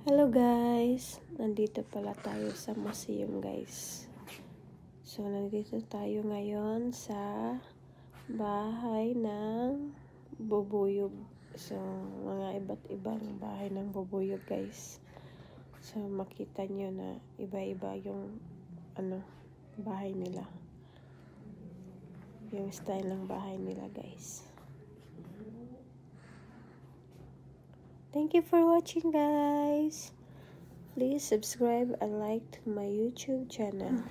Hello guys! Nandito pala tayo sa museum guys. So, nandito tayo ngayon sa bahay ng bubuyog. So, mga iba't ibang bahay ng bubuyog guys. So, makita nyo na iba-iba yung bahay nila. Yung style ng bahay nila guys. Thank you for watching guys. Please subscribe and like to my YouTube channel.